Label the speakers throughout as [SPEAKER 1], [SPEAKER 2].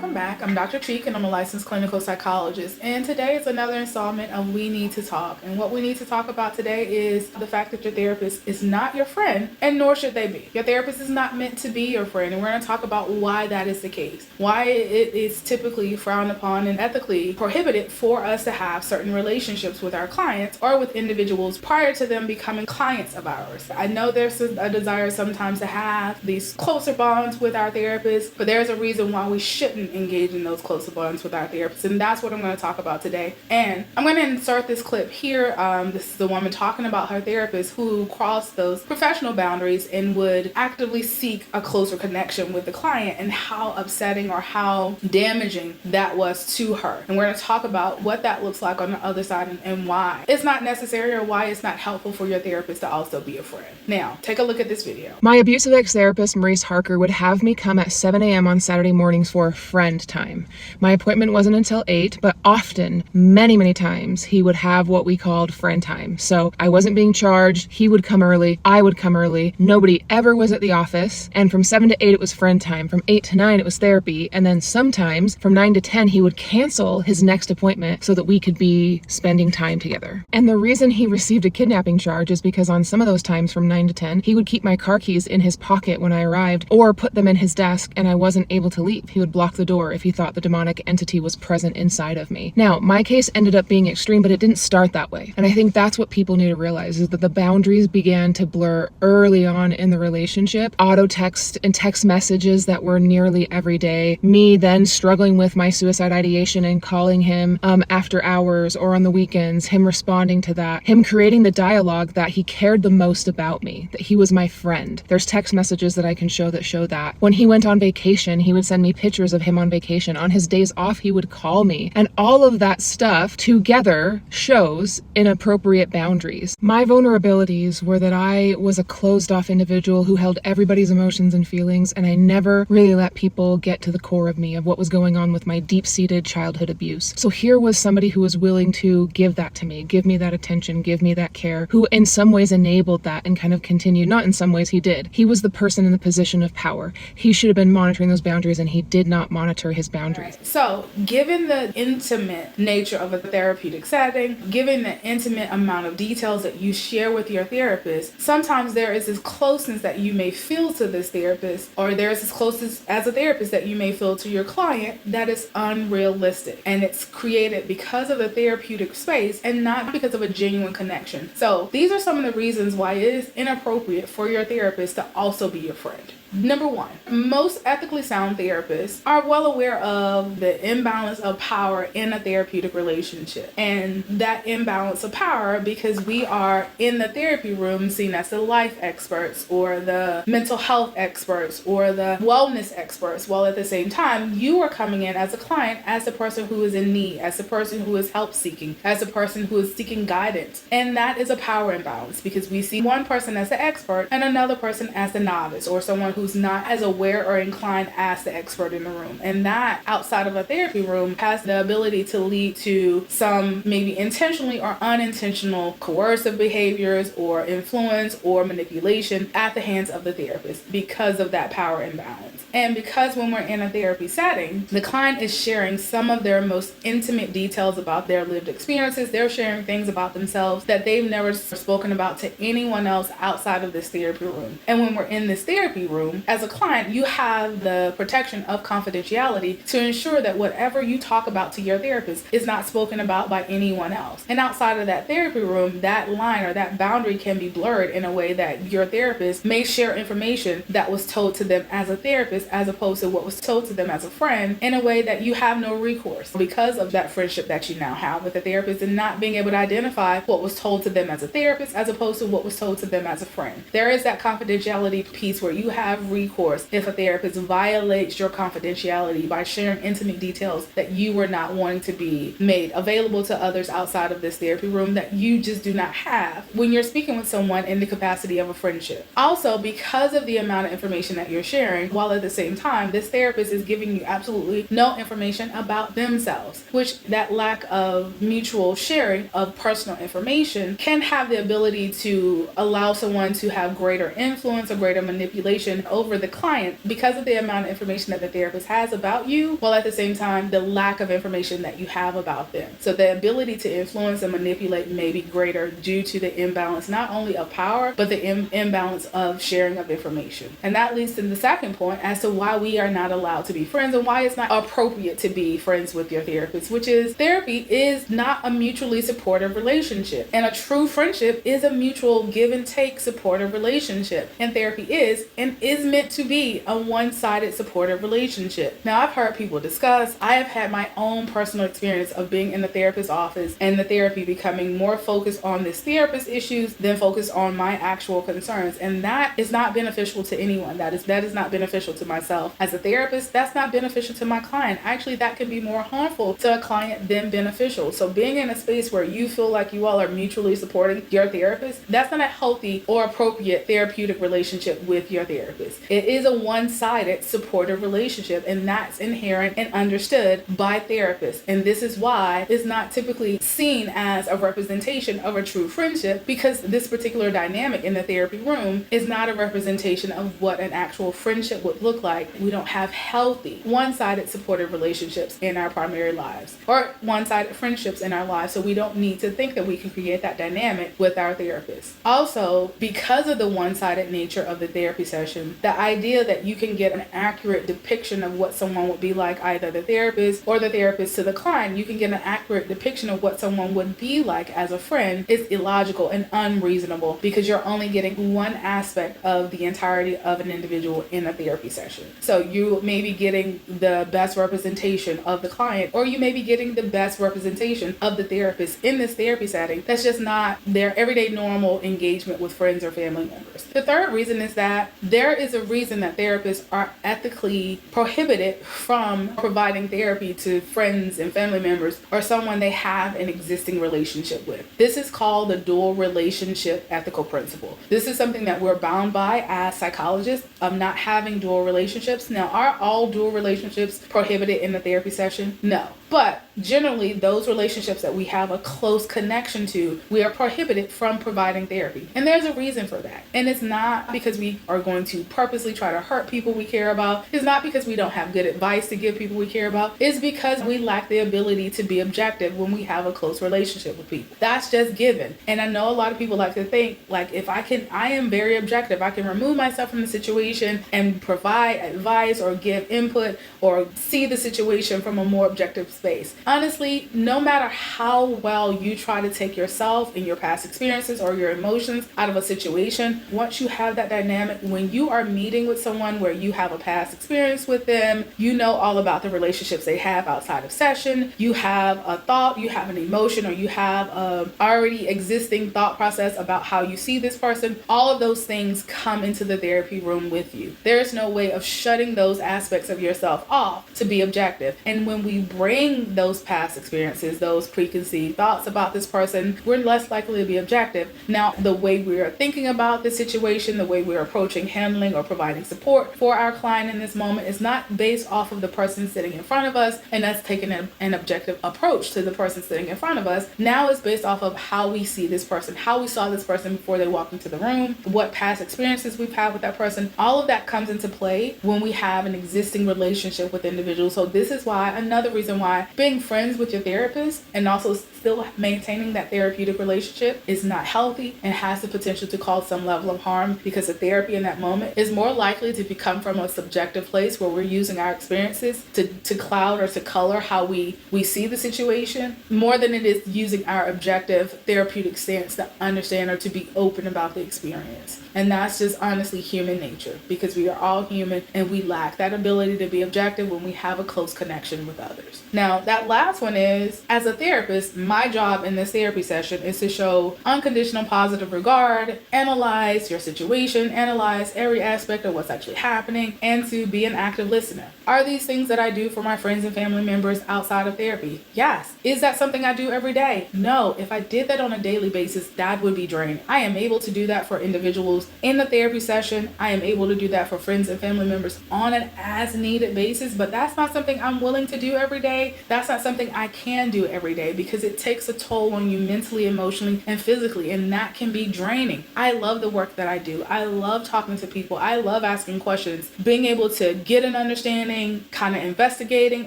[SPEAKER 1] welcome back. I'm Dr. Cheek and I'm a licensed clinical psychologist. And today is another installment of We Need to Talk. And what we need to talk about today is the fact that your therapist is not your friend, and nor should they be. Your therapist is not meant to be your friend, and we're going to talk about why that is the case. Why it is typically frowned upon and ethically prohibited for us to have certain relationships with our clients or with individuals prior to them becoming clients of ours. I know there's a desire sometimes to have these closer bonds with our therapists, but there's a reason why we shouldn't engage in those closer bonds with our therapists, and that's what I'm going to talk about today. And I'm going to insert this clip here. This is the woman talking about her therapist who crossed those professional boundaries and would actively seek a closer connection with the client, and how upsetting or how damaging that was to her. And we're going to talk about what that looks like on the other side and why it's not necessary or why it's not helpful for your therapist to also be a friend. Now, take a look at this video.
[SPEAKER 2] My abusive ex-therapist, Maurice Harker, would have me come at 7 a.m. on Saturday mornings for friend time. My appointment wasn't until 8, but often, many times, he would have what we called friend time. So I wasn't being charged, he would come early, I would come early, nobody ever was at the office, and from 7 to 8 it was friend time, from 8 to 9 it was therapy, and then sometimes from 9 to 10 he would cancel his next appointment so that we could be spending time together. And the reason he received a kidnapping charge is because on some of those times from 9 to 10, he would keep my car keys in his pocket when I arrived, or put them in his desk and I wasn't able to leave. He would block the door if he thought the demonic entity was present inside of me. Now, my case ended up being extreme, but it didn't start that way. And I think that's what people need to realize, is that the boundaries began to blur early on in the relationship. Auto text and text messages that were nearly every day. Me then struggling with my suicide ideation and calling him after hours or on the weekends, him responding to that, him creating the dialogue that he cared the most about me, that he was my friend. There's text messages that I can show that. When he went on vacation, he would send me pictures of him on vacation. On his days off, he would call me. And all of that stuff together shows inappropriate boundaries. My vulnerabilities were that I was a closed off individual who held everybody's emotions and feelings, and I never really let people get to the core of me, of what was going on with my deep-seated childhood abuse. So here was somebody who was willing to give that to me, give me that attention, give me that care, who in some ways enabled that and kind of continued. Not in some ways, he did. He was the person in the position of power. He should have been monitoring those boundaries, and he did not monitor his boundaries.
[SPEAKER 1] Right. So, given the intimate nature of a therapeutic setting, given the intimate amount of details that you share with your therapist, sometimes there is this closeness that you may feel to this therapist, or there's this closeness as a therapist that you may feel to your client that is unrealistic. And it's created because of the therapeutic space and not because of a genuine connection. So, these are some of the reasons why it is inappropriate for your therapist to also be your friend. Number one, most ethically sound therapists are well aware of the imbalance of power in a therapeutic relationship. And that imbalance of power, because we are in the therapy room seen as the life experts or the mental health experts or the wellness experts, while at the same time, you are coming in as a client, as the person who is in need, as the person who is help seeking, as the person who is seeking guidance. And that is a power imbalance, because we see one person as the expert and another person as the novice, or someone who's not as aware or inclined as the expert in the room. And that, outside of a therapy room, has the ability to lead to some maybe intentionally or unintentional coercive behaviors or influence or manipulation at the hands of the therapist because of that power imbalance. And because when we're in a therapy setting, the client is sharing some of their most intimate details about their lived experiences. They're sharing things about themselves that they've never spoken about to anyone else outside of this therapy room. And when we're in this therapy room, as a client, you have the protection of confidentiality to ensure that whatever you talk about to your therapist is not spoken about by anyone else. And outside of that therapy room, that line or that boundary can be blurred in a way that your therapist may share information that was told to them as a therapist as opposed to what was told to them as a friend, in a way that you have no recourse because of that friendship that you now have with the therapist, and not being able to identify what was told to them as a therapist as opposed to what was told to them as a friend. There is that confidentiality piece where you have recourse if a therapist violates your confidentiality by sharing intimate details that you were not wanting to be made available to others outside of this therapy room, that you just do not have when you're speaking with someone in the capacity of a friendship. Also, because of the amount of information that you're sharing, while at the same time, this therapist is giving you absolutely no information about themselves, which that lack of mutual sharing of personal information can have the ability to allow someone to have greater influence or greater manipulation over the client because of the amount of information that the therapist has about you, while at the same time, the lack of information that you have about them. So the ability to influence and manipulate may be greater due to the imbalance, not only of power, but the imbalance of sharing of information. And that leads to the second point as to why we are not allowed to be friends and why it's not appropriate to be friends with your therapist, which is therapy is not a mutually supportive relationship. And a true friendship is a mutual give and take supportive relationship. And therapy is and is meant to be a one-sided supportive relationship. Now, I've heard people discuss, I have had my own personal experience of being in the therapist's office and the therapy becoming more focused on this therapist's issues than focused on my actual concerns. And that is not beneficial to anyone. That is not beneficial to myself as a therapist. That's not beneficial to my client. Actually, that can be more harmful to a client than beneficial. So being in a space where you feel like you all are mutually supporting your therapist, that's not a healthy or appropriate therapeutic relationship with your therapist. It is a one-sided supportive relationship, and that's inherent and understood by therapists. And this is why it's not typically seen as a representation of a true friendship, because this particular dynamic in the therapy room is not a representation of what an actual friendship would look like. We don't have healthy one-sided supportive relationships in our primary lives or one-sided friendships in our lives, so we don't need to think that we can create that dynamic with our therapist. Also, because of the one-sided nature of the therapy session, the idea that you can get an accurate depiction of what someone would be like, either the therapist or the therapist to the client, you can get an accurate depiction of what someone would be like as a friend is illogical and unreasonable, because you're only getting one aspect of the entirety of an individual in a therapy session. So you may be getting the best representation of the client, or you may be getting the best representation of the therapist in this therapy setting. That's just not their everyday normal engagement with friends or family members. The third reason is that there is a reason that therapists are ethically prohibited from providing therapy to friends and family members or someone they have an existing relationship with. This is called the dual relationship ethical principle. This is something that we're bound by as psychologists of not having dual relationships. Now, are all dual relationships prohibited in the therapy session? No. But generally, those relationships that we have a close connection to, we are prohibited from providing therapy. And there's a reason for that. And it's not because we are going to purposely try to hurt people we care about. It's not because we don't have good advice to give people we care about. It's because we lack the ability to be objective when we have a close relationship with people. That's just given. And I know a lot of people like to think, like, if I am very objective. I can remove myself from the situation and provide advice or give input or see the situation from a more objective space. Honestly, no matter how well you try to take yourself and your past experiences or your emotions out of a situation, once you have that dynamic, when you are meeting with someone where you have a past experience with them, you know all about the relationships they have outside of session, you have a thought, you have an emotion, or you have a already existing thought process about how you see this person, all of those things come into the therapy room with you. There's no way of shutting those aspects of yourself off to be objective. And when we bring those past experiences, those preconceived thoughts about this person, we're less likely to be objective. Now, the way we are thinking about the situation, the way we're approaching, handling, or providing support for our client in this moment is not based off of the person sitting in front of us and us taking an objective approach to the person sitting in front of us. Now it's based off of how we see this person, how we saw this person before they walked into the room, what past experiences we've had with that person. All of that comes into play when we have an existing relationship with individuals. So this is why, another reason why being friends with your therapist and also still maintaining that therapeutic relationship is not healthy and has the potential to cause some level of harm, because the therapy in that moment is more likely to become from a subjective place where we're using our experiences to cloud or to color how we see the situation, more than it is using our objective therapeutic stance to understand or to be open about the experience. And that's just honestly human nature, because we are all human and we lack that ability to be objective when we have a close connection with others. Now, that last one is, as a therapist, my job in this therapy session is to show unconditional positive regard, analyze your situation, analyze every aspect of what's actually happening, and to be an active listener. Are these things that I do for my friends and family members outside of therapy? Yes. Is that something I do every day? No. If I did that on a daily basis, that would be draining. I am able to do that for individuals in the therapy session. I am able to do that for friends and family members on an as needed basis, but that's not something I'm willing to do every day. That's not not something I can do every day because it takes a toll on you mentally, emotionally, and physically, and that can be draining. I love the work that I do. I love talking to people. I love asking questions, being able to get an understanding, kind of investigating,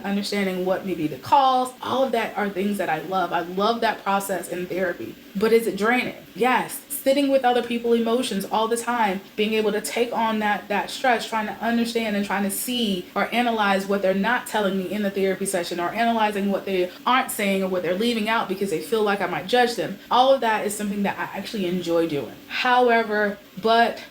[SPEAKER 1] understanding what may be the cause. All of that are things that I love. I love that process in therapy. But is it draining? Yes. Sitting with other people's emotions all the time, being able to take on that stress, trying to understand and trying to see or analyze what they're not telling me in the therapy session, or analyzing what they aren't saying or what they're leaving out because they feel like I might judge them. All of that is something that I actually enjoy doing. However, but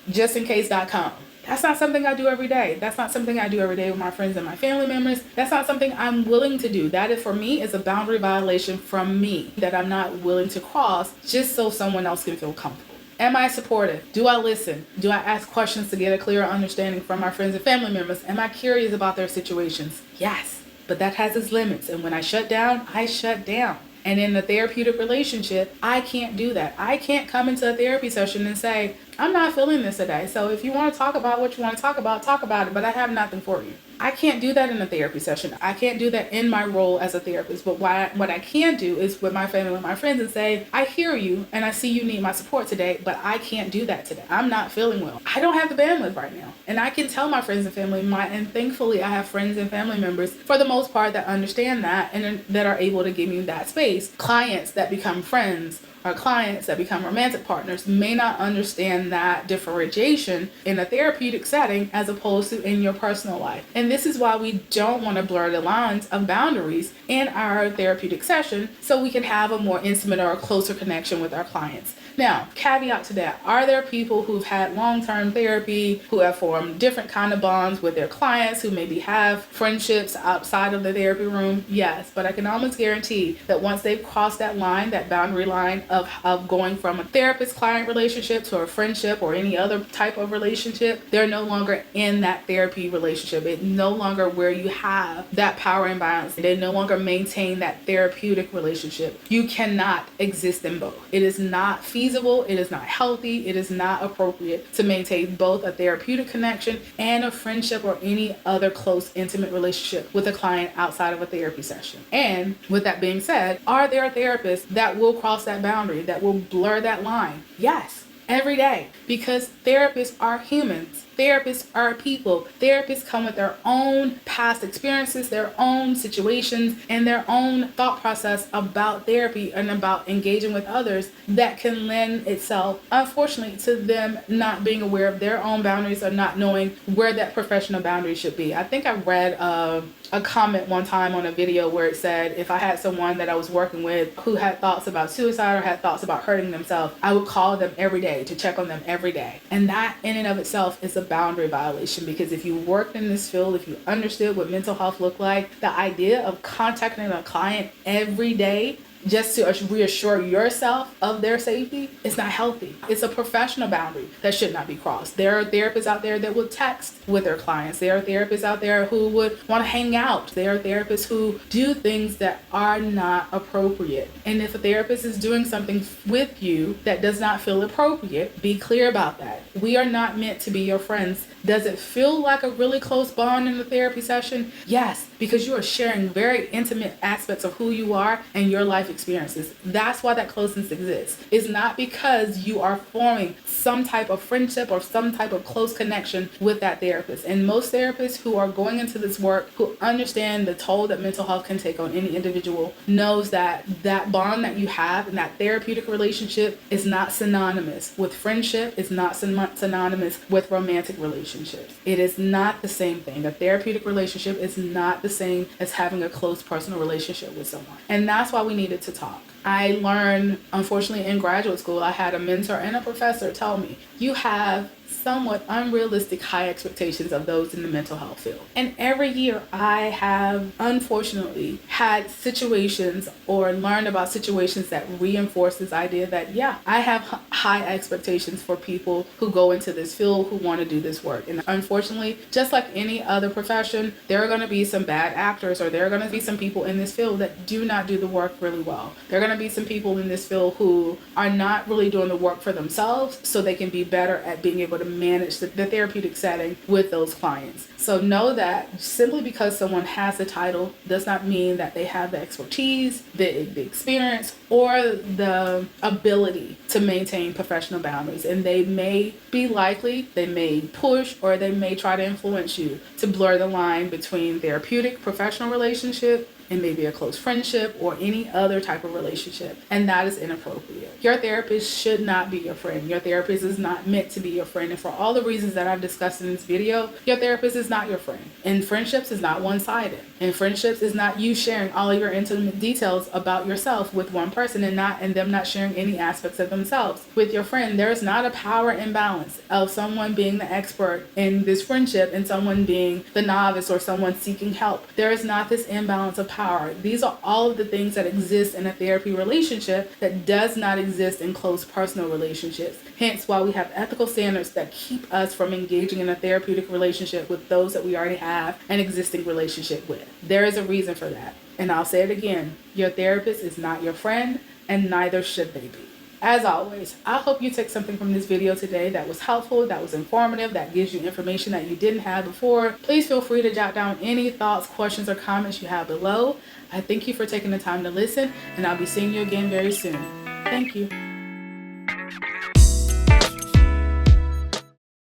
[SPEAKER 1] justincase.com. That's not something I do every day. That's not something I do every day with my friends and my family members. That's not something I'm willing to do. That is, for me, is a boundary violation from me that I'm not willing to cross just so someone else can feel comfortable. Am I supportive? Do I listen? Do I ask questions to get a clearer understanding from my friends and family members? Am I curious about their situations? Yes, but that has its limits. And when I shut down, I shut down. And in a therapeutic relationship, I can't do that. I can't come into a therapy session and say, I'm not feeling this today. So if you want to talk about what you want to talk about it, but I have nothing for you. I can't do that in a therapy session. I can't do that in my role as a therapist. But what I can do is with my family, with my friends, and say, I hear you and I see you need my support today, but I can't do that today. I'm not feeling well. I don't have the bandwidth right now. And I can tell my friends and family, and thankfully I have friends and family members for the most part that understand that and that are able to give me that space. Clients that become friends or clients that become romantic partners may not understand that differentiation in a therapeutic setting as opposed to in your personal life. And this is why we don't want to blur the lines of boundaries in our therapeutic session so we can have a more intimate or a closer connection with our clients. Now, caveat to that, are there people who've had long-term therapy, who have formed different kind of bonds with their clients, who maybe have friendships outside of the therapy room? Yes, but I can almost guarantee that once they've crossed that line, that boundary line of going from a therapist-client relationship to a friendship or any other type of relationship, they're no longer in that therapy relationship. It's no longer where you have that power imbalance. They no longer maintain that therapeutic relationship. You cannot exist in both. It is not feasible. It is not healthy. It is not appropriate to maintain both a therapeutic connection and a friendship or any other close, intimate relationship with a client outside of a therapy session. And with that being said, are there therapists that will cross that boundary, that will blur that line? Yes, every day, because therapists are humans. Therapists are people. Therapists come with their own past experiences, their own situations, and their own thought process about therapy and about engaging with others that can lend itself, unfortunately, to them not being aware of their own boundaries or not knowing where that professional boundary should be. I think I read a comment one time on a video where it said if I had someone that I was working with who had thoughts about suicide or had thoughts about hurting themselves, I would call them every day to check on them every day. And that in and of itself is a boundary violation, because if you worked in this field, if you understood what mental health looked like, the idea of contacting a client every day just to reassure yourself of their safety, it's not healthy. It's a professional boundary that should not be crossed. There are therapists out there that will text with their clients. There are therapists out there who would want to hang out. There are therapists who do things that are not appropriate. And if a therapist is doing something with you that does not feel appropriate, be clear about that. We are not meant to be your friends. Does it feel like a really close bond in the therapy session? Yes, because you are sharing very intimate aspects of who you are and your life experiences. That's why that closeness exists. It's not because you are forming some type of friendship or some type of close connection with that therapist. And most therapists who are going into this work, who understand the toll that mental health can take on any individual, knows that that bond that you have in that therapeutic relationship is not synonymous with friendship. It's not synonymous with romantic relationships. It is not the same thing. A therapeutic relationship is not the same as having a close personal relationship with someone. And that's why we needed to talk. I learned, unfortunately, in graduate school, I had a mentor and a professor tell me, you have somewhat unrealistic high expectations of those in the mental health field. And every year I have, unfortunately, had situations or learned about situations that reinforce this idea that, yeah, I have high expectations for people who go into this field, who want to do this work. And unfortunately, just like any other profession, there are going to be some bad actors, or there are going to be some people in this field that do not do the work really well. There are going to to be some people in this field who are not really doing the work for themselves so they can be better at being able to manage the therapeutic setting with those clients. So know that simply because someone has the title does not mean that they have the expertise, the experience, or the ability to maintain professional boundaries. And they may they may push, or they may try to influence you to blur the line between therapeutic professional relationship and maybe a close friendship or any other type of relationship. And that is inappropriate. Your therapist should not be your friend. Your therapist is not meant to be your friend. And for all the reasons that I've discussed in this video, your therapist is not your friend. And friendships is not one-sided. And friendships is not you sharing all of your intimate details about yourself with one person and them not sharing any aspects of themselves with your friend. There is not a power imbalance of someone being the expert in this friendship and someone being the novice or someone seeking help. There is not this imbalance of power. These are all of the things that exist in a therapy relationship that does not exist in close personal relationships. Hence why we have ethical standards that keep us from engaging in a therapeutic relationship with those that we already have an existing relationship with. There is a reason for that. And I'll say it again, your therapist is not your friend, and neither should they be. As always, I hope you take something from this video today that was helpful, that was informative, that gives you information that you didn't have before. Please feel free to jot down any thoughts, questions, or comments you have below. I thank you for taking the time to listen, and I'll be seeing you again very soon. Thank you.